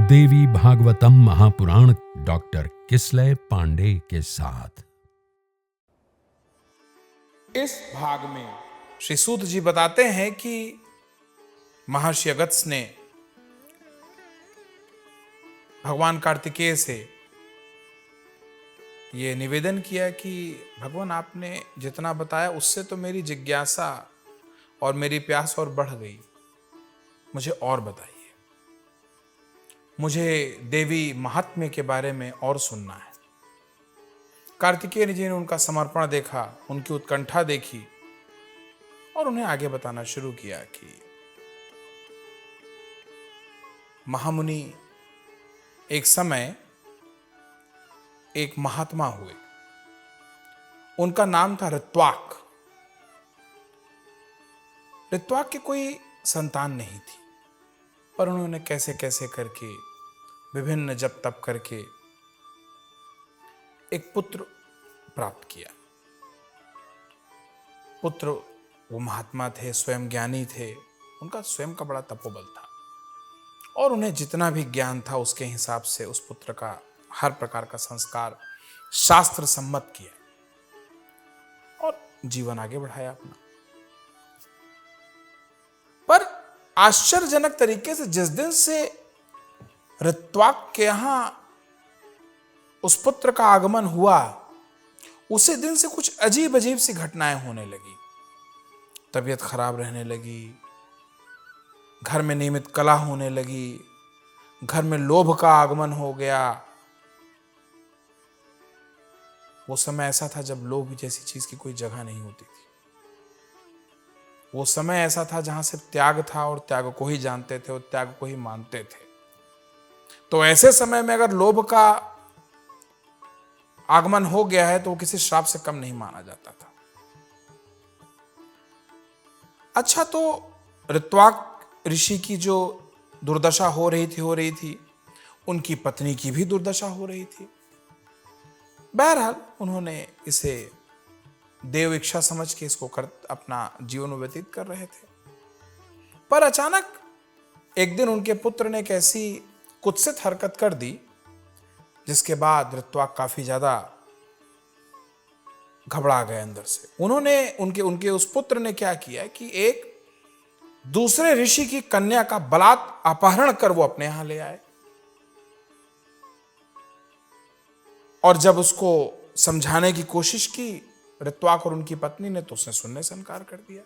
देवी Bhagavatam Mahapuran doctor Kislay Pandey के साथ। इस भाग में श्री सूत जी बताते हैं कि महर्षि अगस्त्य ने भगवान कार्तिकेय से ये निवेदन किया कि भगवान आपने जितना बताया उससे तो मेरी जिज्ञासा और मेरी प्यास और बढ़ गई, मुझे और बताइए, मुझे देवी महात्म्य के बारे में और सुनना है। कार्तिकेय जी ने उनका समर्पण देखा, उनकी उत्कंठा देखी और उन्हें आगे बताना शुरू किया कि महामुनि एक समय एक महात्मा हुए, उनका नाम था ऋत्वाक। ऋत्वाक की कोई संतान नहीं थी, पर उन्होंने कैसे कैसे करके विभिन्न जप तप करके एक पुत्र प्राप्त किया। पुत्र वो महात्मा थे, स्वयं ज्ञानी थे, उनका स्वयं का बड़ा तपोबल था और उन्हें जितना भी ज्ञान था उसके हिसाब से उस पुत्र का हर प्रकार का संस्कार शास्त्र सम्मत किया और जीवन आगे बढ़ाया अपना। पर आश्चर्यजनक तरीके से जिस दिन से ऋत्वाक के यहां उस पुत्र का आगमन हुआ, उसी दिन से कुछ अजीब अजीब सी घटनाएं होने लगी। तबीयत खराब रहने लगी, घर में नियमित कलह होने लगी, घर में लोभ का आगमन हो गया। वो समय ऐसा था जब लोभ जैसी चीज की कोई जगह नहीं होती थी। वो समय ऐसा था जहां सिर्फ त्याग था और त्याग को ही जानते थे और त्याग को ही मानते थे। तो ऐसे समय में अगर लोभ का आगमन हो गया है तो वो किसी श्राप से कम नहीं माना जाता था। अच्छा, तो ऋत्वाक ऋषि की जो दुर्दशा हो रही थी, उनकी पत्नी की भी दुर्दशा हो रही थी। बहरहाल उन्होंने इसे देव इच्छा समझ के इसको अपना जीवन व्यतीत कर रहे थे। पर अचानक एक दिन उनके पुत्र ने एक ऐसी कुत्सित हरकत कर दी जिसके बाद ऋत्वाक काफी ज्यादा घबरा गए अंदर से। उन्होंने उनके उस पुत्र ने क्या किया कि एक दूसरे ऋषि की कन्या का बलात् अपहरण कर वो अपने यहां ले आए और जब उसको समझाने की कोशिश की ऋत्वाक और उनकी पत्नी ने, तो उसने सुनने से इनकार कर दिया।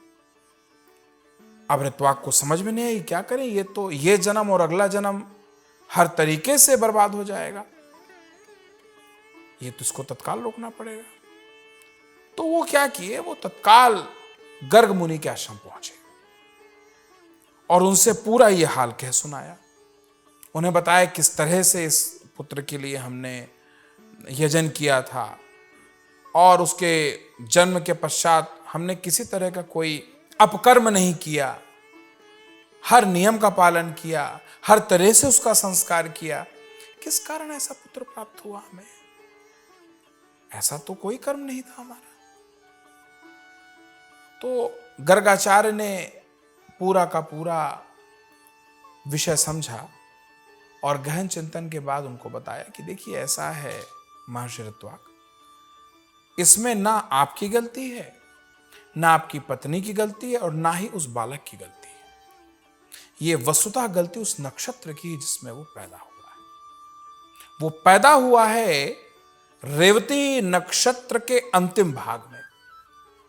अब ऋत्वाक को समझ में नहीं आई क्या करें, ये जन्म और अगला जन्म हर तरीके से बर्बाद हो जाएगा, ये तो इसको तत्काल रोकना पड़ेगा। तो वो क्या किए, वो तत्काल गर्ग मुनि के आश्रम पहुंचे और उनसे पूरा ये हाल कह सुनाया। उन्हें बताया किस तरह से इस पुत्र के लिए हमने यजन किया था और उसके जन्म के पश्चात हमने किसी तरह का कोई अपकर्म नहीं किया, हर नियम का पालन किया, हर तरह से उसका संस्कार किया। किस कारण ऐसा पुत्र प्राप्त हुआ हमें? ऐसा तो कोई कर्म नहीं था हमारा। तो गर्गाचार्य ने पूरा का पूरा विषय समझा और गहन चिंतन के बाद उनको बताया कि देखिए ऐसा है महर्षि ऋत्वाक, इसमें ना आपकी गलती है, ना आपकी पत्नी की गलती है और ना ही उस बालक की गलती है। ये वस्तुतः गलती उस नक्षत्र की जिसमें वो पैदा हुआ है। वो पैदा हुआ है रेवती नक्षत्र के अंतिम भाग में,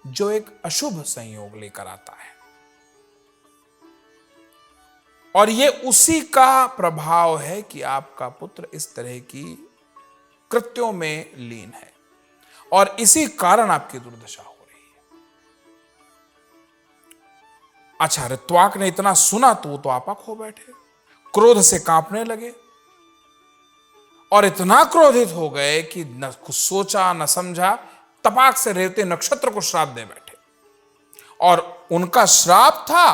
जो एक अशुभ संयोग लेकर आता है और ये उसी का प्रभाव है कि आपका पुत्र इस तरह की कृत्यों में लीन है और इसी कारण आपकी दुर्दशा हो रही है। अच्छा, ऋत्वाक ने इतना सुना तो वो तो आपा खो बैठे, क्रोध से कांपने लगे और इतना क्रोधित हो गए कि न कुछ सोचा न समझा, तपाक से रेवती नक्षत्र को श्राप दे बैठे। और उनका श्राप था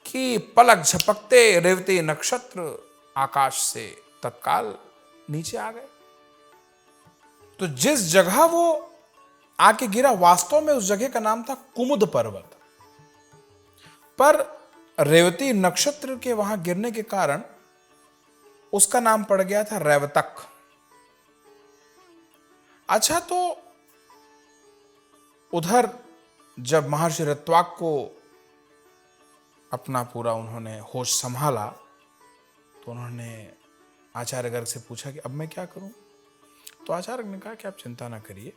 कि पलक झपकते रेवती नक्षत्र आकाश से तत्काल नीचे आ गए। तो जिस जगह वो आके गिरा, वास्तव में उस जगह का नाम था कुमुद पर्वत, पर रेवती नक्षत्र के वहां गिरने के कारण उसका नाम पड़ गया था रैवतक। अच्छा, तो उधर जब महर्षि ऋत्वाक को अपना पूरा उन्होंने होश संभाला तो उन्होंने आचार्य गर्ग से पूछा कि अब मैं क्या करूं। तो आचार्य ने कहा कि आप चिंता ना करिए,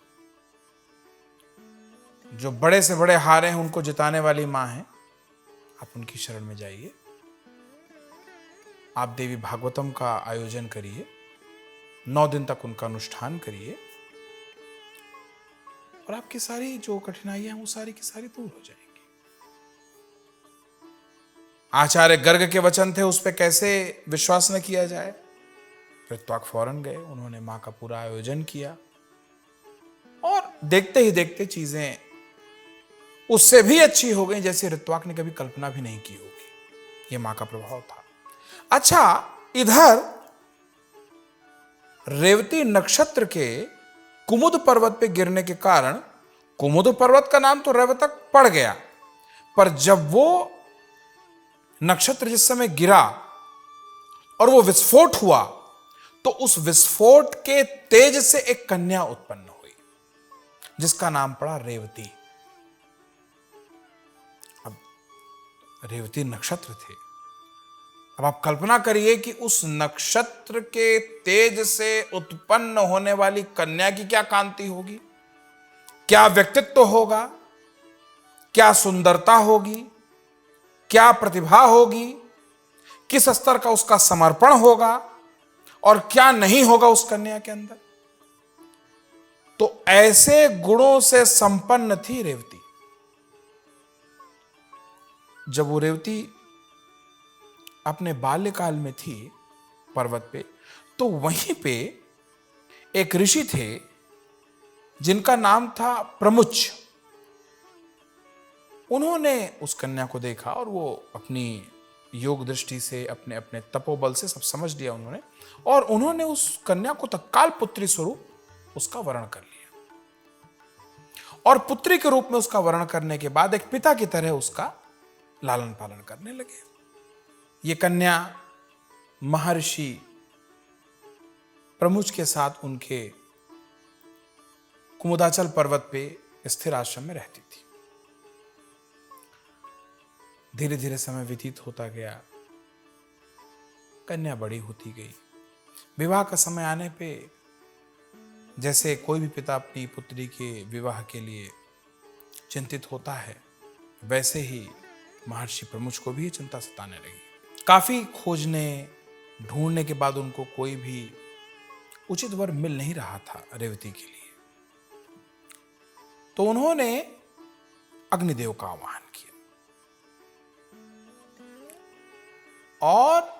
जो बड़े से बड़े हारे हैं उनको जिताने वाली मां है, आप उनकी शरण में जाइए, आप देवी भागवतम का आयोजन करिए, 9 दिन तक उनका अनुष्ठान करिए और आपकी सारी जो कठिनाइयां हैं वो सारी की सारी दूर हो जाएंगी। आचार्य गर्ग के वचन थे, उस पर कैसे विश्वास न किया जाए। ऋत्वाक फौरन गए, उन्होंने मां का पूरा आयोजन किया और देखते ही देखते चीजें उससे भी अच्छी हो गई जैसे ऋत्वाक ने कभी कल्पना भी नहीं की होगी। यह मां का प्रभाव था। अच्छा, इधर रेवती नक्षत्र के कुमुद पर्वत पे गिरने के कारण कुमुद पर्वत का नाम तो रैवतक पड़ गया, पर जब वो नक्षत्र जिस समय गिरा और वो विस्फोट हुआ तो उस विस्फोट के तेज से एक कन्या उत्पन्न हुई जिसका नाम पड़ा रेवती। अब रेवती नक्षत्र थे। अब आप कल्पना करिए कि उस नक्षत्र के तेज से उत्पन्न होने वाली कन्या की क्या कांति होगी, क्या व्यक्तित्व होगा, क्या सुंदरता होगी, क्या प्रतिभा होगी, किस स्तर का उसका समर्पण होगा और क्या नहीं होगा उस कन्या के अंदर। तो ऐसे गुणों से संपन्न थी रेवती। जब वो रेवती अपने बाल्यकाल में थी पर्वत पे, तो वहीं पे एक ऋषि थे जिनका नाम था प्रमुच। उन्होंने उस कन्या को देखा और वो अपनी योग दृष्टि से अपने अपने तपोबल से सब समझ लिया उन्होंने, और उन्होंने उस कन्या को तत्काल पुत्री स्वरूप उसका वर्ण कर लिया। और पुत्री के रूप में उसका वर्ण करने के बाद एक पिता की तरह उसका लालन पालन करने लगे। ये कन्या महर्षि प्रमुच के साथ उनके कुमुदाचल पर्वत पे स्थिर आश्रम में रहती थी। धीरे धीरे समय व्यतीत होता गया, कन्या बड़ी होती गई। विवाह का समय आने पे जैसे कोई भी पिता अपनी पुत्री के विवाह के लिए चिंतित होता है, वैसे ही महर्षि प्रमुच को भी चिंता सताने लगी। काफी खोजने ढूंढने के बाद उनको कोई भी उचित वर मिल नहीं रहा था रेवती के लिए। तो उन्होंने अग्निदेव का आह्वान किया और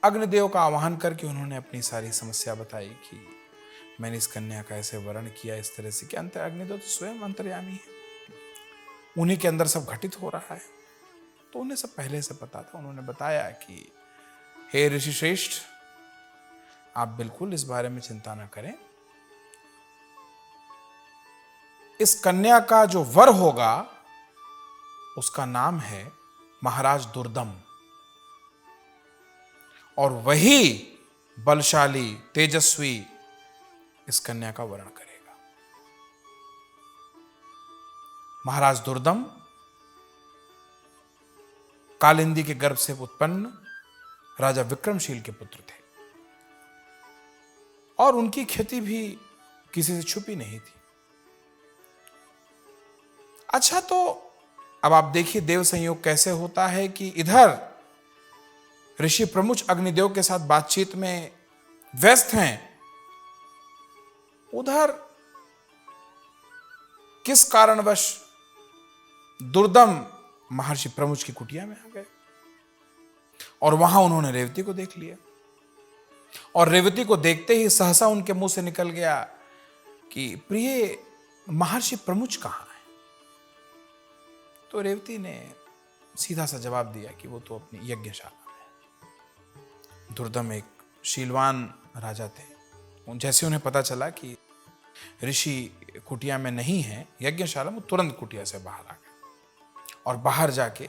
अग्निदेव का आह्वान करके उन्होंने अपनी सारी समस्या बताई कि मैंने इस कन्या का ऐसे वर्ण किया इस तरह से कि अग्निदेव तो स्वयं अंतर्यामी है, उन्हीं के अंदर सब घटित हो रहा है। तो उन्हें सब पहले से पता था। उन्होंने बताया कि हे ऋषि श्रेष्ठ, आप बिल्कुल इस बारे में चिंता ना करें, इस कन्या का जो वर होगा उसका नाम है महाराज दुर्दम, और वही बलशाली तेजस्वी इस कन्या का वर्ण करेगा। महाराज दुर्दम कालिंदी के गर्भ से उत्पन्न राजा विक्रमशील के पुत्र थे और उनकी ख्याति भी किसी से छुपी नहीं थी। अच्छा, तो अब आप देखिए देव संयोग कैसे होता है कि इधर ऋषि प्रमुच अग्निदेव के साथ बातचीत में व्यस्त हैं, उधर किस कारणवश दुर्दम महर्षि प्रमुच की कुटिया में आ गए और वहां उन्होंने रेवती को देख लिया। और रेवती को देखते ही सहसा उनके मुंह से निकल गया कि प्रिय महर्षि प्रमुच कहां है। तो रेवती ने सीधा सा जवाब दिया कि वो तो अपनी यज्ञशाला में। दुर्दम एक शीलवान राजा थे। जैसे उन्हें पता चला कि ऋषि कुटिया में नहीं है, यज्ञशाला में, तुरंत कुटिया से बाहर आ गए और बाहर जाके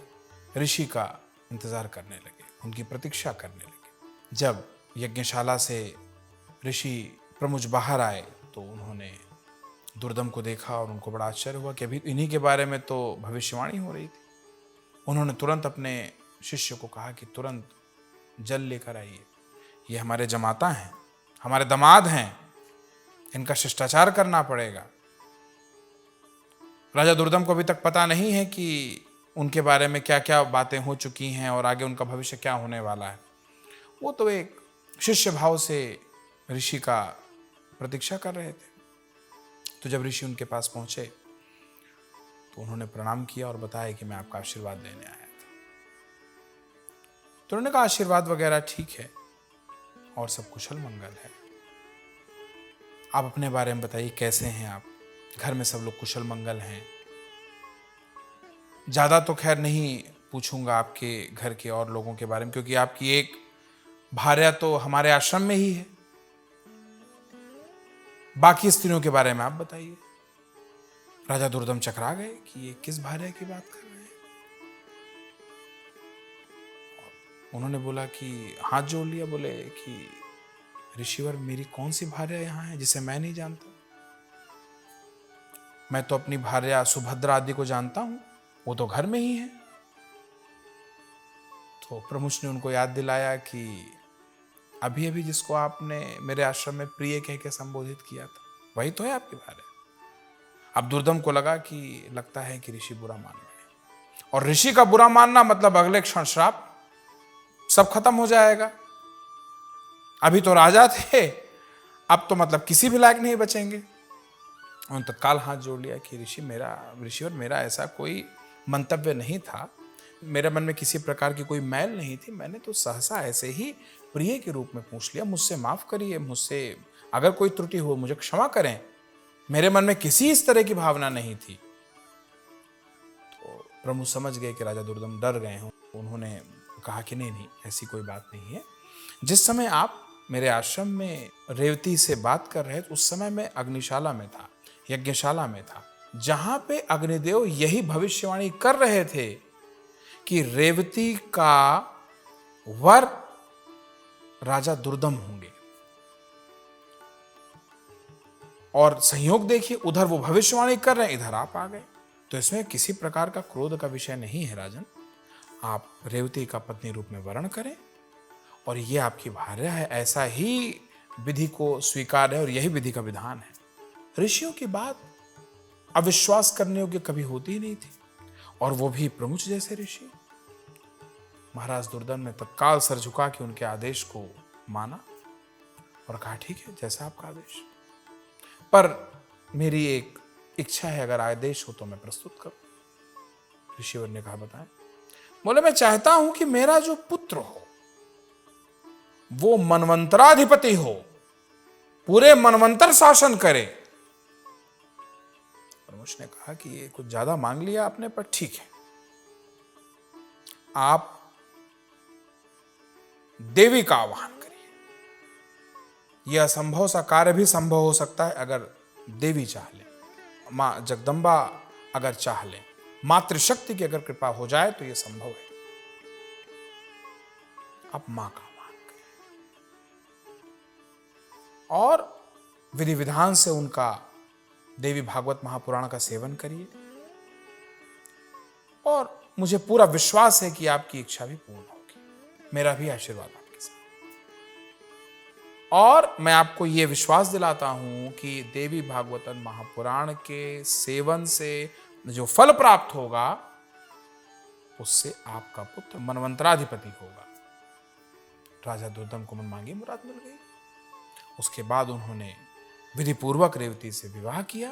ऋषि का इंतजार करने लगे, उनकी प्रतीक्षा करने लगे। जब यज्ञशाला से ऋषि प्रमुच बाहर आए तो उन्होंने दुर्दम को देखा और उनको बड़ा आश्चर्य हुआ कि अभी इन्हीं के बारे में तो भविष्यवाणी हो रही थी। उन्होंने तुरंत अपने शिष्य को कहा कि तुरंत जल लेकर आइए, ये हमारे जमाता हैं, हमारे दामाद हैं, इनका शिष्टाचार करना पड़ेगा। राजा दुर्दम को अभी तक पता नहीं है कि उनके बारे में क्या क्या बातें हो चुकी हैं और आगे उनका भविष्य क्या होने वाला है। वो तो एक शिष्य भाव से ऋषि का प्रतीक्षा कर रहे थे। तो जब ऋषि उनके पास पहुंचे तो उन्होंने प्रणाम किया और बताया कि मैं आपका आशीर्वाद लेने आया था। तो उन्होंने कहा आशीर्वाद वगैरह ठीक है और सब कुशल मंगल है, आप अपने बारे में बताइए, कैसे हैं आप, घर में सब लोग कुशल मंगल हैं। ज़्यादा तो खैर नहीं पूछूंगा आपके घर के और लोगों के बारे में, क्योंकि आपकी एक भार्या तो हमारे आश्रम में ही है। बाकी स्त्रियों के बारे में आप बताइए। राजा दुर्दम चकरा गए कि ये किस भार्या की बात कर रहे हैं। उन्होंने बोला कि हाथ जोड़ लिया, बोले कि ऋषिवर, मेरी कौन सी भार्या यहाँ है जिसे मैं नहीं जानता? मैं तो अपनी भार्या सुभद्रा आदि को जानता हूं, वो तो घर में ही है। तो प्रमुख ने उनको याद दिलाया कि अभी अभी जिसको आपने मेरे आश्रम में प्रिय कह के संबोधित किया था, वही तो है आपकी भार्या। अब दुर्दम को लगा कि लगता है कि ऋषि बुरा मान गए, और ऋषि का बुरा मानना मतलब अगले क्षण श्राप, सब खत्म हो जाएगा। अभी तो राजा थे, अब तो मतलब किसी भी लायक नहीं बचेंगे। उन्होंने तत्काल हाथ जोड़ लिया कि ऋषिवर, मेरा ऐसा कोई मंतव्य नहीं था, मेरे मन में किसी प्रकार की कोई मैल नहीं थी, मैंने तो सहसा ऐसे ही प्रिय के रूप में पूछ लिया, मुझसे माफ करिए, मुझसे अगर कोई त्रुटि हो मुझे क्षमा करें, मेरे मन में किसी इस तरह की भावना नहीं थी। तो प्रमुख समझ गए कि राजा दुर्दम डर गए हैं। उन्होंने कहा कि नहीं, ऐसी कोई बात नहीं है। जिस समय आप मेरे आश्रम में रेवती से बात कर रहे थे उस समय मैं अग्निशाला में था, यज्ञशाला में था, जहां पे अग्निदेव यही भविष्यवाणी कर रहे थे कि रेवती का वर राजा दुर्दम होंगे। और संयोग देखिए, उधर वो भविष्यवाणी कर रहे हैं, इधर आप आ गए। तो इसमें किसी प्रकार का क्रोध का विषय नहीं है राजन। आप रेवती का पत्नी रूप में वर्ण करें और ये आपकी भार्या है, ऐसा ही विधि को स्वीकार है और यही विधि का विधान है। ऋषियों की बात अविश्वास करने योग्य कभी होती ही नहीं थी, और वो भी प्रमुख जैसे ऋषि। महाराज दुर्दम ने तत्काल सर झुका के उनके आदेश को माना और कहा ठीक है, जैसा आपका आदेश, पर मेरी एक इच्छा है, अगर आदेश हो तो मैं प्रस्तुत करूं। ऋषिवर ने कहा बताएं। बोले मैं चाहता हूं कि मेरा जो पुत्र हो वो मनवंतराधिपति हो, पूरे मनवंतर शासन करे। प्रमुख ने कहा कि ये कुछ ज्यादा मांग लिया आपने, पर ठीक है, आप देवी का आह्वान करिए। यह असंभव सा कार्य भी संभव हो सकता है अगर देवी चाह ले, मां जगदम्बा अगर चाह ले, मातृशक्ति की अगर कृपा हो जाए तो यह संभव है। आप मां का आह्वान करिए और विधि विधान से उनका देवी भागवत महापुराण का सेवन करिए, और मुझे पूरा विश्वास है कि आपकी इच्छा भी पूर्ण होगी। मेरा भी आशीर्वाद आपके साथ, और मैं आपको यह विश्वास दिलाता हूं कि देवी भागवतन महापुराण के सेवन से जो फल प्राप्त होगा उससे आपका पुत्र मनवंतराधिपति होगा। राजा दुर्दम को मन मांगी मुराद मिल गई। उसके बाद उन्होंने विधि पूर्वक रेवती से विवाह किया,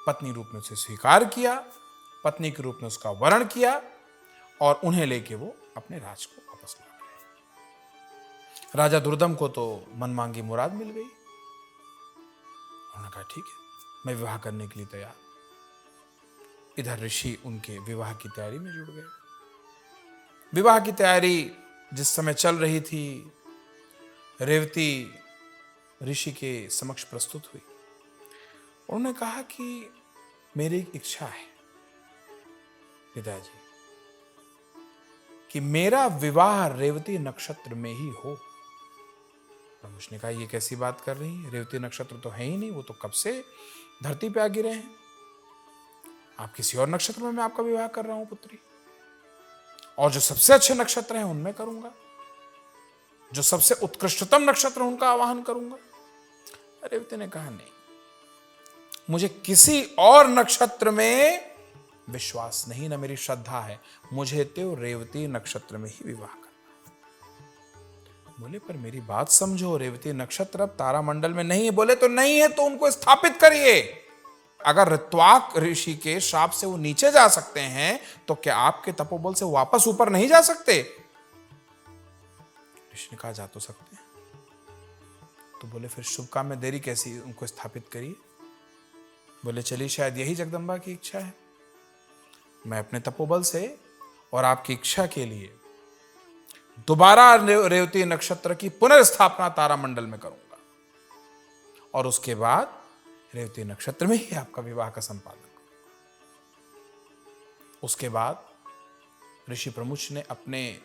पत्नी रूप में उसे स्वीकार किया, पत्नी के रूप में उसका वरण किया, और उन्हें लेके वो अपने राज को वापस लौट गए। राजा दुर्दम को तो मन मांगी मुराद मिल गई। उन्होंने कहा ठीक है, मैं विवाह करने के लिए तैयार। इधर ऋषि उनके विवाह की तैयारी में जुट गए। विवाह की तैयारी जिस समय चल रही थी, रेवती ऋषि के समक्ष प्रस्तुत हुई। उन्होंने कहा कि मेरी एक इच्छा है पिताजी, कि मेरा विवाह रेवती नक्षत्र में ही हो। प्रमुख ने कहा, ये कैसी बात कर रही है? रेवती नक्षत्र तो है ही नहीं, वो तो कब से धरती पे आ गिरे हैं। आप किसी और नक्षत्र में मैं आपका विवाह कर रहा हूं पुत्री, और जो सबसे अच्छे नक्षत्र हैं उनमें करूंगा, जो सबसे उत्कृष्टतम नक्षत्र उनका आवाहन करूंगा। रेवती ने कहा, नहीं, मुझे किसी और नक्षत्र में विश्वास नहीं, ना मेरी श्रद्धा है, मुझे तो रेवती नक्षत्र में ही विवाह करना है। बोले, पर मेरी बात समझो, रेवती नक्षत्र अब तारामंडल में नहीं है। बोले, तो नहीं है तो उनको स्थापित करिए। अगर ऋत्वाक ऋषि के श्राप से वो नीचे जा सकते हैं, तो क्या आपके तपोबल से वापस ऊपर नहीं जा सकते? ऋषि ने कहा, जा तो सकते हैं। तो बोले, फिर शुभ काम में देरी कैसी, उनको स्थापित करिए। बोले, चलिए, शायद यही जगदम्बा की इच्छा है। मैं अपने तपोबल से और आपकी इच्छा के लिए दोबारा रेवती नक्षत्र की पुनर्स्थापना तारामंडल में करूंगा, और उसके बाद रेवती नक्षत्र में ही आपका विवाह का संपादन करूंगा। उसके बाद ऋषि प्रमुख ने अपने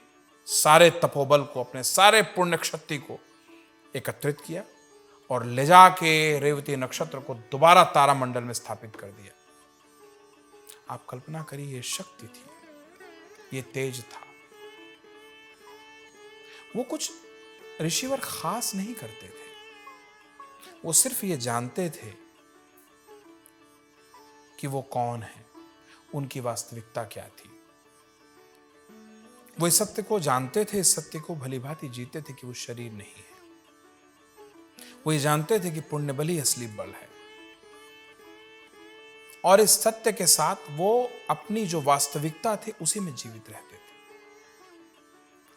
सारे तपोबल को, अपने सारे पुण्य शक्ति को एकत्रित किया और ले जाके रेवती नक्षत्र को दोबारा तारामंडल में स्थापित कर दिया। आप कल्पना करिए, ये शक्ति थी, ये तेज था। वो कुछ ऋषिवर खास नहीं करते थे, वो सिर्फ ये जानते थे कि वो कौन है, उनकी वास्तविकता क्या थी। वो इस सत्य को जानते थे, इस सत्य को भलीभांति जीते थे कि वो शरीर नहीं है। वो ये जानते थे कि पुण्य बल ही असली बल है, और इस सत्य के साथ वो अपनी जो वास्तविकता थी उसी में जीवित रहते थे।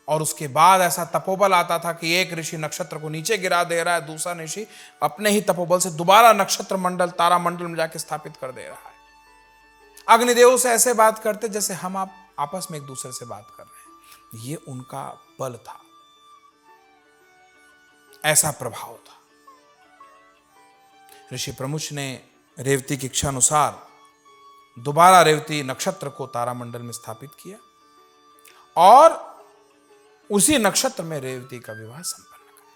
और उसके बाद ऐसा तपोबल आता था कि एक ऋषि नक्षत्र को नीचे गिरा दे रहा है, दूसरा ऋषि अपने ही तपोबल से दोबारा नक्षत्र मंडल, तारामंडल में जाके स्थापित कर दे रहा है। अग्निदेव से ऐसे बात करते जैसे हम आप आपस में एक दूसरे से बात कर रहे हैं। ये उनका बल था, ऐसा प्रभाव था। ऋषि प्रमुख ने रेवती की इच्छा अनुसार दोबारा रेवती नक्षत्र को तारामंडल में स्थापित किया, और उसी नक्षत्र में रेवती का विवाह संपन्न किया।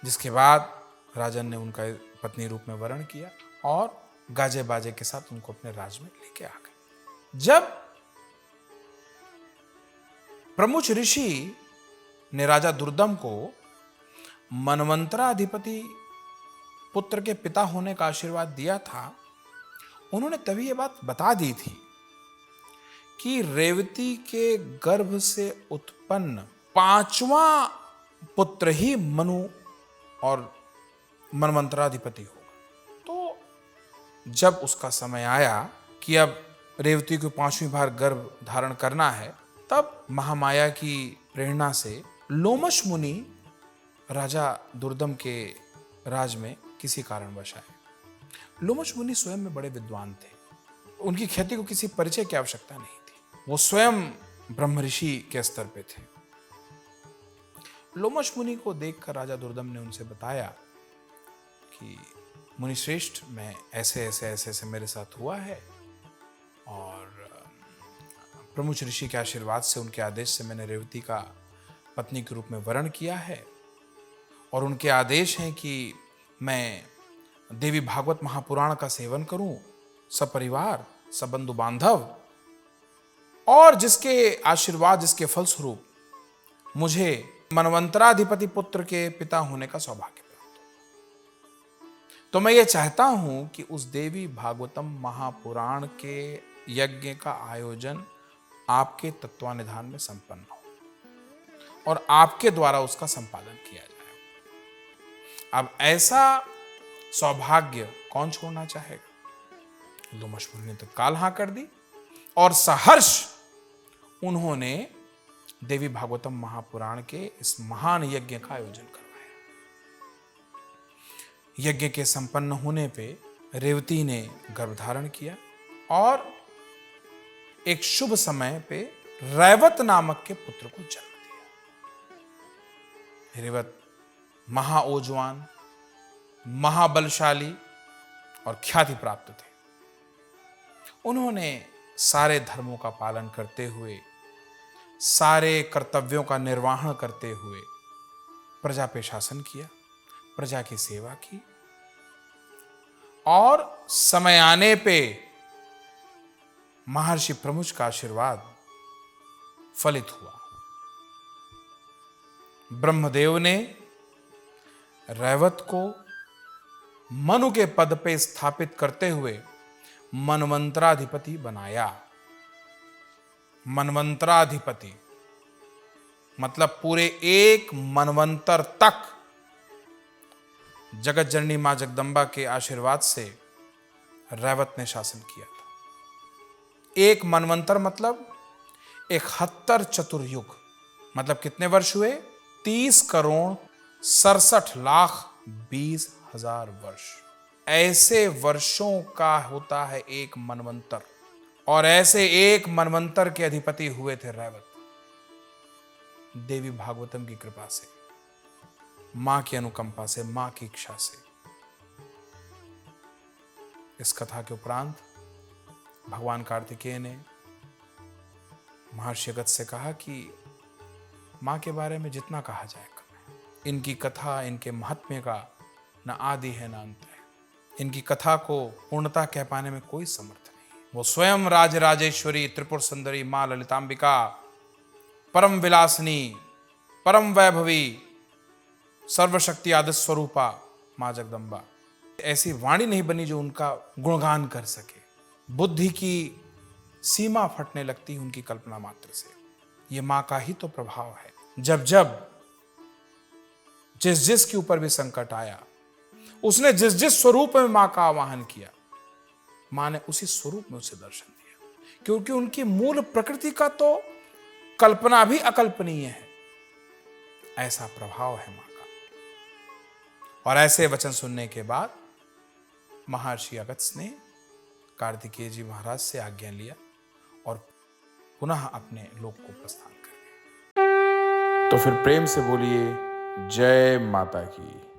जिसके बाद राजन ने उनका पत्नी रूप में वरण किया और गाजे बाजे के साथ उनको अपने राज में लेके आ गए। जब प्रमुख ऋषि ने राजा दुर्दम को मनवंतराधिपति पुत्र के पिता होने का आशीर्वाद दिया था, उन्होंने तभी यह बात बता दी थी कि रेवती के गर्भ से उत्पन्न 5वां पुत्र ही मनु और मनवंतराधिपति होगा। तो जब उसका समय आया कि अब रेवती को 5वीं बार गर्भ धारण करना है, तब महामाया की प्रेरणा से लोमश मुनि राजा दुर्दम के राज में किसी कारणवश आए। लोमश मुनि स्वयं में बड़े विद्वान थे, उनकी ख्याति को किसी परिचय की आवश्यकता नहीं थी, वो स्वयं ब्रह्म ऋषि के स्तर पे थे। लोमश मुनि को देखकर राजा दुर्दम ने उनसे बताया कि मुनि श्रेष्ठ, मैं ऐसे मेरे साथ हुआ है, और प्रमुख ऋषि के आशीर्वाद से, उनके आदेश से मैंने रेवती का पत्नी के रूप में वरण किया है, और उनके आदेश हैं कि मैं देवी भागवत महापुराण का सेवन करूं, सपरिवार, सबंधु बांधव, और जिसके आशीर्वाद, जिसके फलस्वरूप मुझे मनवंतराधिपति पुत्र के पिता होने का सौभाग्य प्राप्त हो। तो मैं ये चाहता हूं कि उस देवी भागवतम महापुराण के यज्ञ का आयोजन आपके तत्वानिधान में संपन्न हो और आपके द्वारा उसका संपादन किया जाए। अब ऐसा सौभाग्य कौन छोड़ना चाहेगा? लोमश मुनि ने तत्काल हां कर दी, और सहर्ष उन्होंने देवी भागवतम महापुराण के इस महान यज्ञ का आयोजन करवाया। यज्ञ के संपन्न होने पे रेवती ने गर्भधारण किया, और एक शुभ समय पे रैवत नामक के पुत्र को जन्म दिया। रेवत महाओजवान, महाबलशाली और ख्याति प्राप्त थे। उन्होंने सारे धर्मों का पालन करते हुए, सारे कर्तव्यों का निर्वहन करते हुए प्रजा पे शासन किया, प्रजा की सेवा की और समय आने पे महर्षि प्रमुख का आशीर्वाद फलित हुआ। ब्रह्मदेव ने रैवत को मनु के पद पे स्थापित करते हुए मनवंतराधिपति बनाया। मनवंतराधिपति मतलब पूरे एक मनवंतर तक जगत जननी मां जगदंबा के आशीर्वाद से रैवत ने शासन किया था। एक मनवंतर मतलब 71 चतुर्युग, मतलब कितने वर्ष हुए? 30,67,20,000 वर्ष। ऐसे वर्षों का होता है एक मनवंतर, और ऐसे एक मनवंतर के अधिपति हुए थे रैवत। देवी भागवतम की कृपा से, मां की अनुकंपा से, मां की इच्छा से। इस कथा के उपरांत भगवान कार्तिकेय ने महर्षि अगस्त्य से कहा कि मां के बारे में जितना कहा जाए कम है। इनकी कथा, इनके महात्म्य का न आदि है न अंत है। इनकी कथा को पूर्णता कह पाने में कोई समर्थ नहीं। वो स्वयं राजराजेश्वरी, त्रिपुर सुंदरी मां ललितांबिका, परम विलासिनी, परम वैभवी, सर्वशक्ति आदि स्वरूपा मां जगदंबा। ऐसी वाणी नहीं बनी जो उनका गुणगान कर सके। बुद्धि की सीमा फटने लगती है उनकी कल्पना मात्र से। ये मां का ही तो प्रभाव है। जब जब जिस जिस के ऊपर भी संकट आया, उसने जिस जिस स्वरूप में मां का आवाहन किया, मां ने उसी स्वरूप में उसे दर्शन दिया। क्योंकि उनकी मूल प्रकृति का तो कल्पना भी अकल्पनीय है। ऐसा प्रभाव है मां का। और ऐसे वचन सुनने के बाद महर्षि अगस्त्य ने कार्तिकेय जी महाराज से आज्ञा लिया और पुनः अपने लोक को प्रस्थान कर गए। तो फिर प्रेम से बोलिए जय माता की।